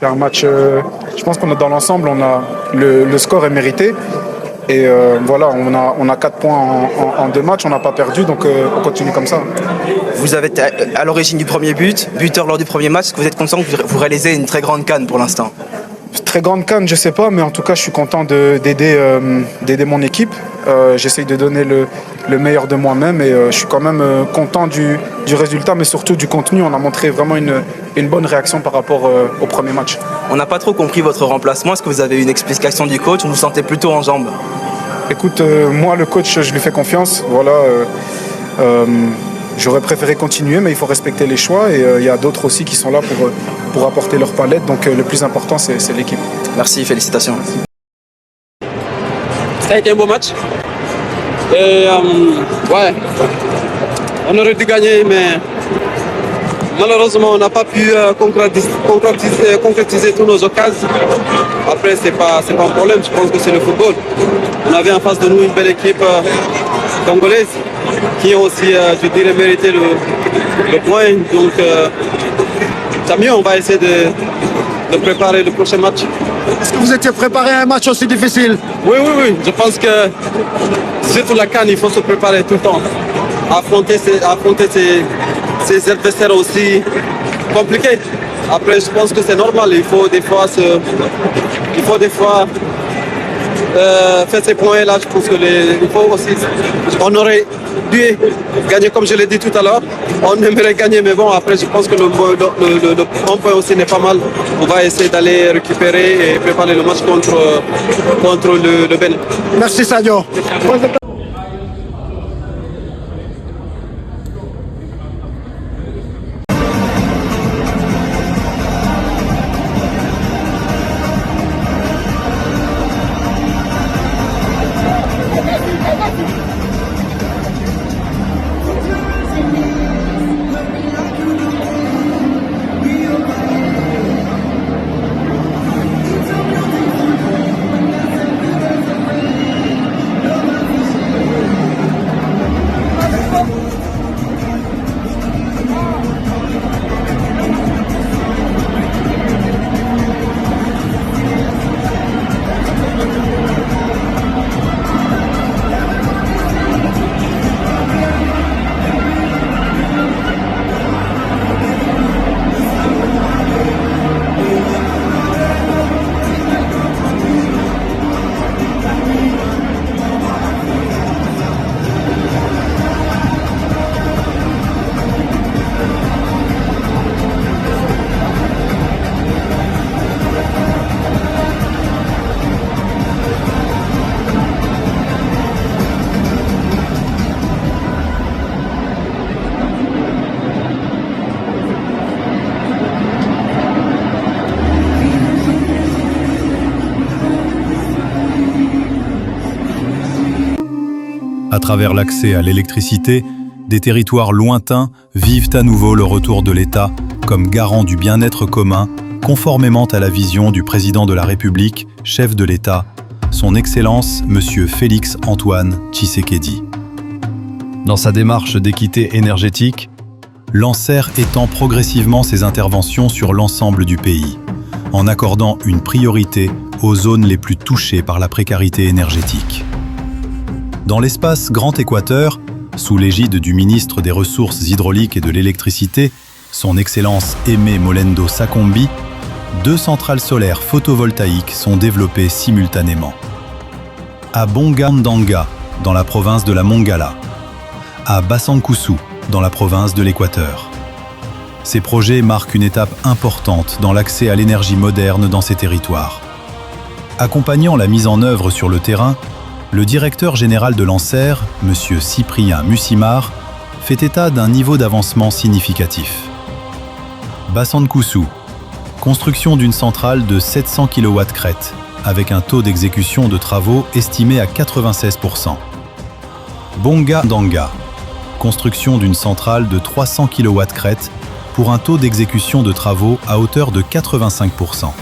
C'est un match, je pense qu'on a dans l'ensemble, le score est mérité. Et voilà, on a 4 points en 2 matchs, on n'a pas perdu, donc on continue comme ça. Vous avez été à l'origine du premier but, buteur lors du premier match. Est-ce que vous êtes conscient que vous réalisez une très grande CAN pour l'instant? Très grande CAN, je sais pas, mais en tout cas, je suis content d'aider mon équipe. J'essaye de donner le meilleur de moi-même et je suis quand même content du résultat, mais surtout du contenu. On a montré vraiment une bonne réaction par rapport au premier match. On n'a pas trop compris votre remplacement. Est-ce que vous avez une explication du coach ou vous vous sentez plutôt en jambes? Écoute, moi, le coach, je lui fais confiance. Voilà. J'aurais préféré continuer, mais il faut respecter les choix. Et il y a d'autres aussi qui sont là pour apporter leur palette. Donc le plus important, c'est l'équipe. Merci, félicitations. Ça a été un beau match. Et ouais, on aurait dû gagner, mais malheureusement, on n'a pas pu concrétiser tous nos occasions. Après, c'est pas un problème, je pense que c'est le football. On avait en face de nous une belle équipe congolaise qui ont aussi, je dirais, mérité le point. Donc, tant mieux, on va essayer de préparer le prochain match. Est-ce que vous étiez préparé à un match aussi difficile? Oui. Je pense que surtout la CAN, il faut se préparer tout le temps. Affronter ces adversaires aussi compliqués. Après, je pense que c'est normal. Il faut des fois faire ces points-là. Je pense que il faut aussi. On aurait dû gagner, comme je l'ai dit tout à l'heure. On aimerait gagner, mais bon, après, je pense que le point aussi n'est pas mal. On va essayer d'aller récupérer et préparer le match contre le Bénin. Merci Sadio. À travers l'accès à l'électricité, des territoires lointains vivent à nouveau le retour de l'État comme garant du bien-être commun, conformément à la vision du président de la République, chef de l'État, son Excellence M. Félix Antoine Tshisekedi. Dans sa démarche d'équité énergétique, l'ANSER étend progressivement ses interventions sur l'ensemble du pays, en accordant une priorité aux zones les plus touchées par la précarité énergétique. Dans l'espace Grand Équateur, sous l'égide du ministre des Ressources hydrauliques et de l'électricité, son Excellence Aimé Molendo Sakombi, 2 centrales solaires photovoltaïques sont développées simultanément. À Bongandanga, dans la province de la Mongala, à Basankusu, dans la province de l'Équateur. Ces projets marquent une étape importante dans l'accès à l'énergie moderne dans ces territoires. Accompagnant la mise en œuvre sur le terrain, le directeur général de l'ANSER, M. Cyprien Mussimar, fait état d'un niveau d'avancement significatif. Basankusu, construction d'une centrale de 700 kW crête, avec un taux d'exécution de travaux estimé à 96%. Bongandanga, construction d'une centrale de 300 kW crête pour un taux d'exécution de travaux à hauteur de 85%.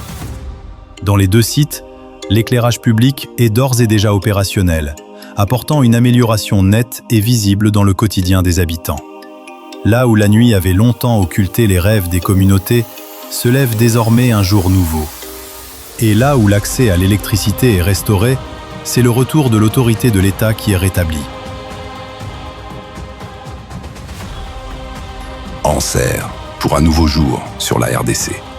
Dans les 2 sites, l'éclairage public est d'ores et déjà opérationnel, apportant une amélioration nette et visible dans le quotidien des habitants. Là où la nuit avait longtemps occulté les rêves des communautés, se lève désormais un jour nouveau. Et là où l'accès à l'électricité est restauré, c'est le retour de l'autorité de l'État qui est rétabli. En serre, pour un nouveau jour sur la RDC.